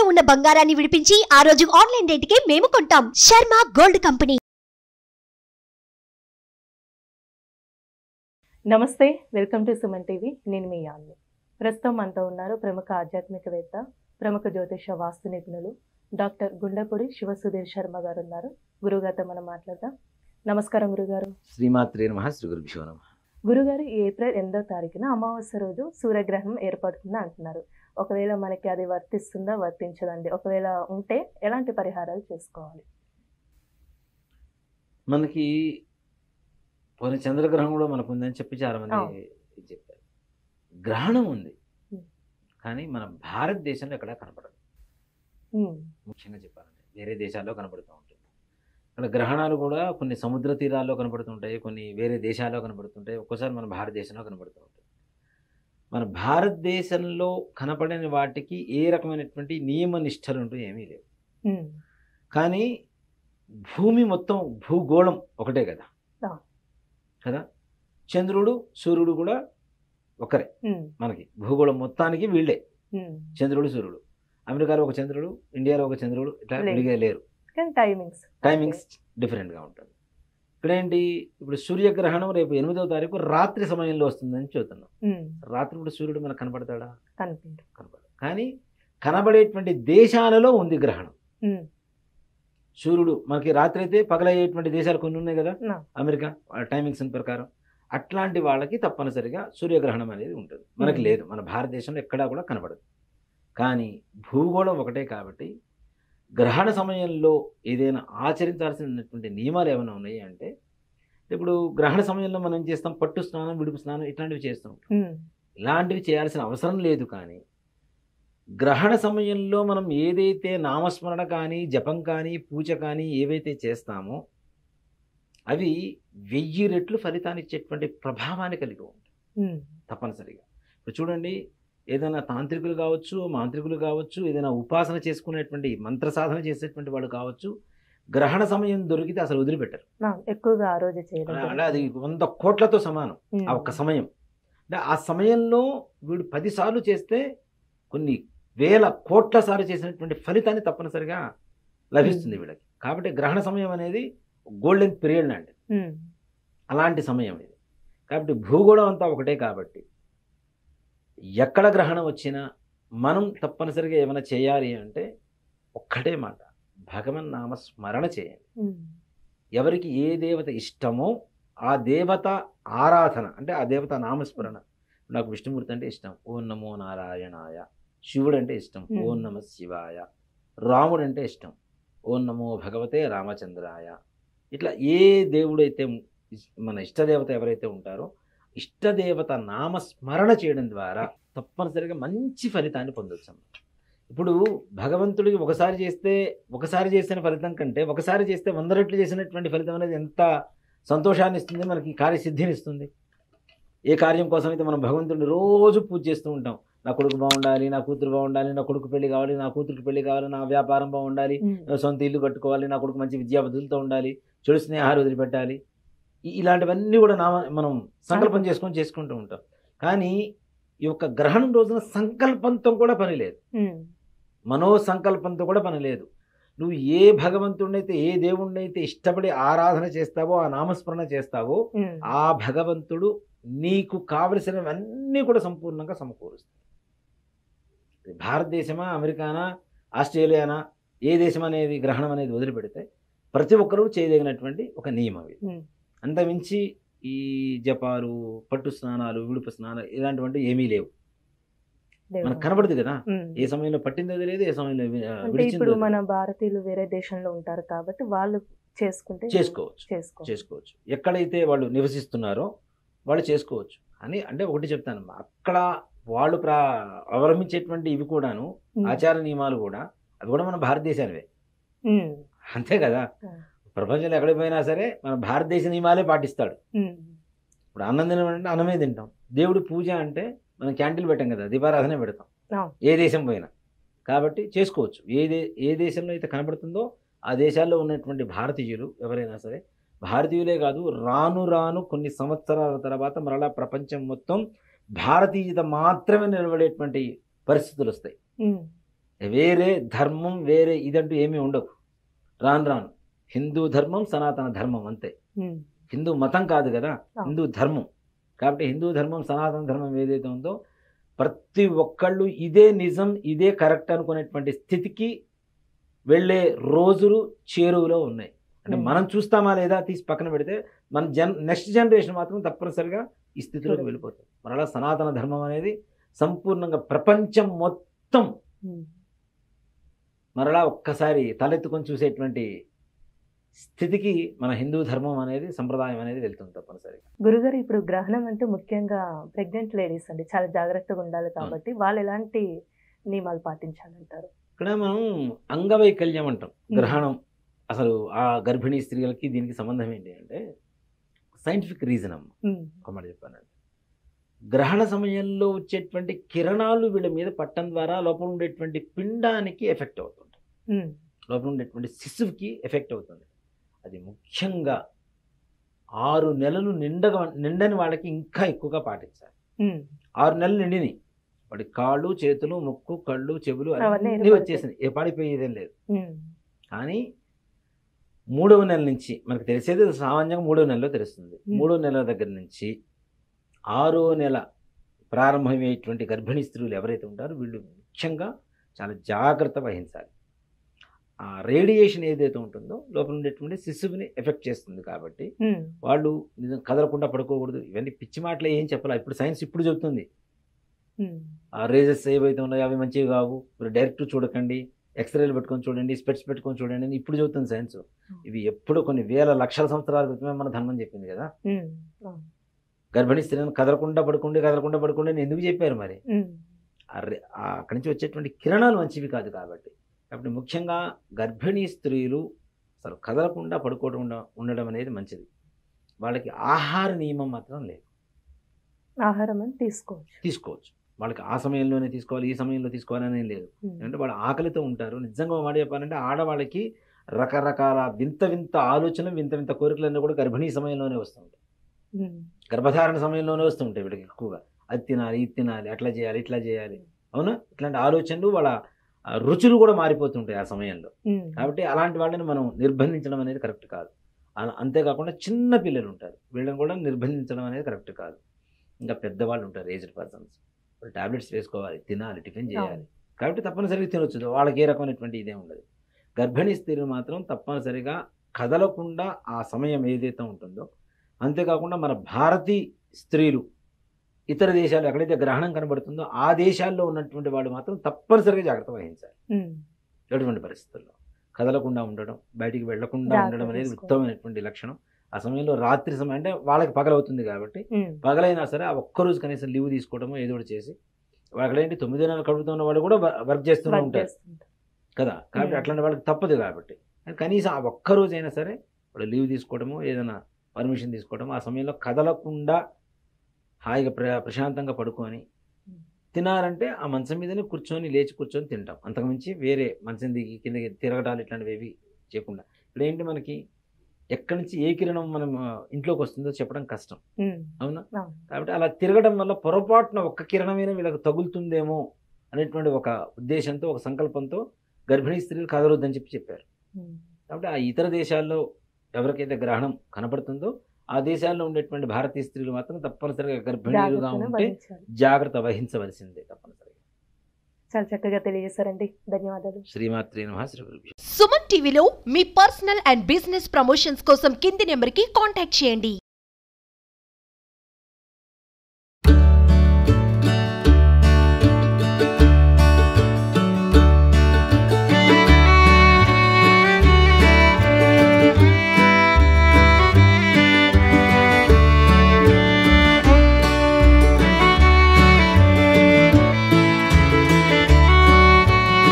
తాకట్టులో ఉన్న బంగారాన్ని విడిపించి ఆ రోజు ఆన్లైన్ రేటుకే మేము కొంటాం. Sharma gold company. నమస్తే, వెల్కమ్ టు సుమన్ టీవీ. నేను మీ యాన్ని. ప్రస్తుతం మనతో ఉన్నారు ప్రముఖ ఆధ్యాత్మికవేత్త, ప్రముఖ జ్యోతిష వాస్తు నిపుణులు డాక్టర్ గుండెపూడి శివసుధీర్ శర్మ గారు ఉన్నారు. గురుగారితో మనం మాట్లాడదాం. నమస్కారం గురుగారు. శ్రీమాత్రే నమః. శ్రీ గురుభ్యో నమః. గురుగారు, ఏప్రిల్ 8వ తారీఖున అమావాస్య రోజు సూర్యగ్రహణం ఏర్పడుతుంది అంటున్నారు. ఒకవేళ మనకి అది వర్తిస్తుందా, వర్తించదండి? ఒకవేళ ఉంటే ఎలాంటి పరిహారాలు చేసుకోవాలి? మనకి పోయిన చంద్రగ్రహణం కూడా మనకు ఉందని చెప్పి చాలా మంది చెప్పారు. గ్రహణం ఉంది, కానీ మన భారతదేశంలో ఎక్కడా కనపడదు. ముఖ్యంగా చెప్పాలంటే వేరే దేశాల్లో కనపడుతూ ఉంటుంది. అక్కడ గ్రహణాలు కూడా కొన్ని సముద్ర తీరాల్లో కనపడుతుంటాయి, కొన్ని వేరే దేశాల్లో కనపడుతుంటాయి, ఒక్కోసారి మన భారతదేశంలో కనపడుతూ ఉంటుంది. మన భారతదేశంలో కనపడని వాటికి ఏ రకమైనటువంటి నియమ నిష్టలు అంటూ ఏమీ లేవు. కానీ భూమి మొత్తం భూగోళం ఒకటే కదా కదా చంద్రుడు సూర్యుడు కూడా ఒకరే. మనకి భూగోళం మొత్తానికి వీళ్ళే చంద్రుడు సూర్యుడు. అమెరికాలో ఒక చంద్రుడు, ఇండియాలో ఒక చంద్రుడు, ఇట్లా విడిగా లేరు. టైమింగ్స్ డిఫరెంట్గా ఉంటుంది. ఇక్కడ ఏంటి, ఇప్పుడు సూర్యగ్రహణం రేపు 8వ తారీఖు రాత్రి సమయంలో వస్తుందని చూస్తున్నాం. రాత్రి ఇప్పుడు సూర్యుడు మనకు కనపడతాడా? కనపడదు. కానీ కనబడేటువంటి దేశాలలో ఉంది గ్రహణం. సూర్యుడు మనకి రాత్రి అయితే పగలయ్యేటువంటి దేశాలు కొన్ని ఉన్నాయి కదా, అమెరికా టైమింగ్స్ ప్రకారం. అట్లాంటి వాళ్ళకి తప్పనిసరిగా సూర్యగ్రహణం అనేది ఉంటుంది. మనకి లేదు, మన భారతదేశంలో ఎక్కడా కూడా కనబడదు. కానీ భూగోళం ఒకటే కాబట్టి గ్రహణ సమయంలో ఏదైనా ఆచరించాల్సినటువంటి నియమాలు ఏమైనా ఉన్నాయి అంటే, ఇప్పుడు గ్రహణ సమయంలో మనం ఏం చేస్తాం, పట్టు స్నానం, విడుపు స్నానం ఇట్లాంటివి చేస్తాం. ఇలాంటివి చేయాల్సిన అవసరం లేదు. కానీ గ్రహణ సమయంలో మనం ఏదైతే నామస్మరణ కానీ, జపం కానీ, పూజ కానీ ఏవైతే చేస్తామో అవి 1000 రెట్లు ఫలితాన్ని ఇచ్చేటువంటి ప్రభావాన్ని కలిగి ఉంటాయి తప్పనిసరిగా. ఇప్పుడు చూడండి, ఏదైనా తాంత్రికులు కావచ్చు, మాంత్రికులు కావచ్చు, ఏదైనా ఉపాసన చేసుకునేటువంటి మంత్ర సాధన చేసేటువంటి వాళ్ళు కావచ్చు, గ్రహణ సమయం దొరికితే అసలు వదిలిపెట్టరు. ఎక్కువగా ఆ రోజు చేయడం అంటే అది 100 కోట్లతో సమానం ఆ ఒక్క సమయం. అంటే ఆ సమయంలో వీడు 10 సార్లు చేస్తే కొన్ని వేల కోట్ల సార్లు చేసినటువంటి ఫలితాన్ని తప్పనిసరిగా లభిస్తుంది వీళ్ళకి. కాబట్టి గ్రహణ సమయం అనేది గోల్డెన్ పీరియడ్ లాంటిది, అలాంటి సమయం ఇది. కాబట్టి భూగోళం అంతా ఒకటే కాబట్టి ఎక్కడ గ్రహణం వచ్చినా మనం తప్పనిసరిగా ఏమైనా చేయాలి అంటే ఒక్కటే మాట, భగవన్ నామ స్మరణ చేయండి. ఎవరికి ఏ దేవత ఇష్టమో ఆ దేవత ఆరాధన, అంటే ఆ దేవత నామస్మరణ. నాకు విష్ణుమూర్తి అంటే ఇష్టం, ఓం నమో నారాయణాయ. శివుడు అంటే ఇష్టం, ఓం నమ శివాయ. రాముడు అంటే ఇష్టం, ఓం నమో భగవతే రామచంద్రాయ. ఇట్లా ఏ దేవుడైతే మన ఇష్టదేవత ఎవరైతే ఉంటారో ఇష్టదేవత నామస్మరణ చేయడం ద్వారా తప్పనిసరిగా మంచి ఫలితాన్ని పొందొచ్చు. ఇప్పుడు భగవంతుడికి ఒకసారి చేసిన ఫలితం కంటే ఒకసారి చేస్తే 100 రెట్లు చేసినటువంటి ఫలితం అనేది ఎంత సంతోషాన్ని ఇస్తుంది, మనకి కార్యసిద్ధిని ఇస్తుంది. ఏ కార్యం కోసమైతే మనం భగవంతుడిని రోజు పూజ చేస్తూ ఉంటాం, నా కొడుకు బాగుండాలి, నా కూతురు బాగుండాలి, నా కొడుకు పెళ్లి కావాలి, నా కూతురికి పెళ్లి కావాలి, నా వ్యాపారం బాగుండాలి, సొంత ఇల్లు కట్టుకోవాలి, నా కొడుకు మంచి విద్యాబుద్ధులతో ఉండాలి, చెడు స్నేహాలు వదిలిపెట్టాలి, ఇలాంటివన్నీ కూడా మనం సంకల్పం చేసుకుంటూ ఉంటాం. కానీ ఈ యొక్క గ్రహణం రోజున సంకల్పంతో కూడా పని లేదు, మనోసంకల్పంతో కూడా పని లేదు. నువ్వు ఏ భగవంతుడినైతే, ఏ దేవుడినైతే ఇష్టపడి ఆరాధన చేస్తావో, ఆ నామస్మరణ చేస్తావో, ఆ భగవంతుడు నీకు కావలసినవన్నీ కూడా సంపూర్ణంగా సమకూరుస్తాడు. భారతదేశమా, అమెరికానా, ఆస్ట్రేలియానా, ఏ దేశం అనేది గ్రహణం అనేది వదిలిపెడితే ప్రతి ఒక్కరూ చేయదగినటువంటి ఒక నియమం ఇది. అంతమించి ఈ జపాలు, పట్టు స్నానాలు, విడుపు స్నానాలు ఇలాంటివంటి ఏమీ లేవు. మనకు కనబడదు కదా, ఏ సమయంలో పట్టిందో తెలియదు, ఏ సమయంలో ఇప్పుడు మన భారతీయులు వేరే దేశంలో ఉంటారు కాబట్టి వాళ్ళు చేసుకోవచ్చు. ఎక్కడైతే వాళ్ళు నివసిస్తున్నారో వాళ్ళు చేసుకోవచ్చు అని. అంటే ఒకటి చెప్తాను, అక్కడ వాళ్ళు అవలంబించేటువంటి ఇవి కూడాను ఆచార నియమాలు కూడా అవి కూడా మన భారతదేశానివే, అంతే కదా. ప్రపంచంలో ఎక్కడికి పోయినా సరే మన భారతదేశ నియమాలే పాటిస్తాడు. ఇప్పుడు అన్నం తినమంటే అన్నమే తింటాం, దేవుడి పూజ అంటే మనం క్యాంటీన్లు పెట్టాం కదా, దీపారాధనే పెడతాం ఏ దేశం పోయినా. కాబట్టి చేసుకోవచ్చు. ఏ దేశంలో అయితే కనబడుతుందో ఆ దేశాల్లో ఉన్నటువంటి భారతీయులు ఎవరైనా సరే, భారతీయులే కాదు, రాను రాను కొన్ని సంవత్సరాల తర్వాత మరలా ప్రపంచం మొత్తం భారతీయత మాత్రమే నిలబడేటువంటి పరిస్థితులు వస్తాయి. వేరే ధర్మం వేరే ఇదంటూ ఏమీ ఉండవు. రాను రాను హిందూ ధర్మం సనాతన ధర్మం అంతే. హిందూ మతం కాదు కదా, హిందూ ధర్మం. కాబట్టి హిందూ ధర్మం సనాతన ధర్మం ఏదైతే ఉందో ప్రతి ఒక్కళ్ళు ఇదే నిజం ఇదే కరెక్ట్ అనుకునేటువంటి స్థితికి వెళ్ళే రోజులు చేరువలో ఉన్నాయి. అంటే మనం చూస్తామా లేదా తీసి పక్కన పెడితే మన నెక్స్ట్ జనరేషన్ మాత్రం తప్పనిసరిగా ఈ స్థితిలోకి వెళ్ళిపోతుంది. మరలా సనాతన ధర్మం అనేది సంపూర్ణంగా ప్రపంచం మొత్తం మరలా ఒక్కసారి తలెత్తుకొని చూసేటువంటి స్థితికి మన హిందూ ధర్మం అనేది సంప్రదాయం అనేది వెళ్తుంది తప్పనిసరిగా. గురుగారు, ఇప్పుడు గ్రహణం అంటే ముఖ్యంగా ప్రెగ్నెంట్ లేడీస్ అండి చాలా జాగ్రత్తగా ఉండాలి కాబట్టి వాళ్ళు ఎలాంటి నియమాలు పాటించాలంటారు? ఇక్కడ మనం అంగవైకల్యం అంటాం. గ్రహణం అసలు ఆ గర్భిణీ స్త్రీలకి దీనికి సంబంధం ఏంటి అంటే సైంటిఫిక్ రీజన్ అమ్మ. ఒక మాట చెప్పానండి, గ్రహణ సమయంలో వచ్చేటువంటి కిరణాలు వీళ్ళ మీద పట్టడం ద్వారా లోపల ఉండేటువంటి పిండానికి ఎఫెక్ట్ అవుతుంది, లోపల ఉండేటువంటి శిశువుకి ఎఫెక్ట్ అవుతుంది. అది ముఖ్యంగా 6 నెలలు నిండని వాళ్ళకి ఇంకా ఎక్కువగా పాటించాలి. 6 నెలలు నిండిని వాడి కాళ్ళు చేతులు ముక్కు కళ్ళు చెవులు అన్నీ వచ్చేసింది, ఏ పాడిపోయేదేం లేదు. కానీ 3వ నెల నుంచి మనకు తెలిసేది సామాన్యంగా 3వ నెలలో తెలుస్తుంది. 3వ నెల దగ్గర నుంచి 6వ నెల ప్రారంభమయ్యేటువంటి గర్భిణీ స్త్రీలు ఎవరైతే ఉంటారో వీళ్ళు ముఖ్యంగా చాలా జాగ్రత్త వహించాలి. ఆ రేడియేషన్ ఏదైతే ఉంటుందో లోపల ఉండేటువంటి శిశువుని ఎఫెక్ట్ చేస్తుంది. కాబట్టి వాళ్ళు కదలకుండా పడుకోకూడదు. ఇవన్నీ పిచ్చి మాటలే, ఏం చెప్పాలి. ఇప్పుడు సైన్స్ ఇప్పుడు చెబుతుంది ఆ రేజెస్ ఏవైతే ఉన్నాయో అవి మంచివి కావు, మీరు డైరెక్ట్ చూడకండి, ఎక్స్రేలు పెట్టుకొని చూడండి, స్పెట్స్ పెట్టుకొని చూడండి అని ఇప్పుడు చెబుతుంది సైన్స్. ఇవి ఎప్పుడు కొన్ని వేల లక్షల సంవత్సరాల క్రితమే మన ధర్మం చెప్పింది కదా. గర్భిణీ స్త్రీలను కదలకుండా పడుకోండి అని ఎందుకు చెప్పారు మరి? అక్కడి నుంచి వచ్చేటువంటి కిరణాలు మంచివి కాదు కాబట్టి. కాబట్టి ముఖ్యంగా గర్భిణీ స్త్రీలు అసలు కదలకుండా పడుకోవడం ఉండడం అనేది మంచిది. వాళ్ళకి ఆహార నియమం మాత్రం లేదు. ఆహారం అని తీసుకోవచ్చు, వాళ్ళకి ఆ సమయంలోనే తీసుకోవాలి ఈ సమయంలో తీసుకోవాలనే లేదు. ఎందుకంటే వాళ్ళు ఆకలితో ఉంటారు. నిజంగా మాట చెప్పాలంటే ఆడవాళ్ళకి రకరకాల వింత వింత ఆలోచనలు వింత వింత కోరికలన్నీ కూడా గర్భిణీ సమయంలోనే వస్తుంటాయి, గర్భధారణ సమయంలోనే వస్తుంటాయి. వీళ్ళకి ఎక్కువగా అది తినాలి ఇది తినాలి అట్లా చేయాలి ఇట్లా చేయాలి, అవునా, ఇట్లాంటి ఆలోచనలు వాళ్ళ రుచులు కూడా మారిపోతుంటాయి ఆ సమయంలో. కాబట్టి అలాంటి వాళ్ళని మనం నిర్బంధించడం అనేది కరెక్ట్ కాదు. అంతేకాకుండా చిన్న పిల్లలు ఉంటారు, వీళ్ళని కూడా నిర్బంధించడం అనేది కరెక్ట్ కాదు. ఇంకా పెద్దవాళ్ళు ఉంటారు, ఏజ్డ్ పర్సన్స్, వాళ్ళు టాబ్లెట్స్ వేసుకోవాలి, తినాలి, టిఫిన్ చేయాలి. కాబట్టి తప్పనిసరిగా తినొచ్చు, వాళ్ళకి ఏ రకమైనటువంటి ఇదే ఉండదు. గర్భిణీ స్త్రీలు మాత్రం తప్పనిసరిగా కదలకుండా ఆ సమయం ఏదైతే ఉంటుందో, అంతేకాకుండా మన భారతీయ స్త్రీలు ఇతర దేశాలు ఎక్కడైతే గ్రహణం కనబడుతుందో ఆ దేశాల్లో ఉన్నటువంటి వాళ్ళు మాత్రం తప్పనిసరిగా జాగ్రత్త వహించాలి. ఎటువంటి పరిస్థితుల్లో కదలకుండా ఉండడం, బయటికి వెళ్లకుండా ఉండడం అనేది ఉత్తమమైనటువంటి లక్షణం. ఆ సమయంలో రాత్రి సమయం అంటే వాళ్ళకి పగలవుతుంది కాబట్టి పగలైనా సరే ఆ ఒక్కరోజు కనీసం లీవ్ తీసుకోవడమో ఏదో ఒకటి చేసి, వాళ్ళకి 9 నెలలు కడుపుతున్న వాళ్ళు కూడా వర్క్ చేస్తూనే ఉంటారు కదా. కాబట్టి అట్లాంటి వాళ్ళకి తప్పదు. కాబట్టి కనీసం ఆ ఒక్కరోజైనా సరే వాళ్ళు లీవ్ తీసుకోవడమో ఏదైనా పర్మిషన్ తీసుకోవడమో, ఆ సమయంలో కదలకుండా హాయిగా ప్రశాంతంగా పడుకొని తినాలంటే ఆ మంచం మీదనే లేచి కూర్చొని తింటాం. అంతకుమించి వేరే మంచం దిగి కిందకి తిరగడాలు ఇట్లాంటివి ఏవి చేయకుండా. ఇప్పుడు ఏంటి, మనకి ఎక్కడి నుంచి ఏ కిరణం మనం ఇంట్లోకి వస్తుందో చెప్పడం కష్టం, అవునా. కాబట్టి అలా తిరగడం వల్ల పొరపాటున ఒక్క కిరణమైనా వీళ్ళకి తగులుతుందేమో అనేటువంటి ఒక ఉద్దేశంతో ఒక సంకల్పంతో గర్భిణీ స్త్రీలు కదలొద్దని చెప్పారు. కాబట్టి ఆ ఇతర దేశాల్లో ఎవరికైతే గ్రహణం కనపడుతుందో ఆ దేశాల్లో ఉండేటువంటి భారతీయ స్త్రీలు మాత్రం తప్పనిసరిగా గర్భిణీలుగా ఉంటే జాగ్రత్త వహించవలసిందే తప్పనిసరిగా. చాలా చక్కగా తెలియజేశారండి, ధన్యవాదాలు. శ్రీమాత్రే నమః. శ్రీ గురుభ్యో. సుమన్ టీవీలో మీ పర్సనల్ అండ్ బిజినెస్ ప్రమోషన్స్ కోసం కింది నెంబర్కి కాంటాక్ట్ చేయండి.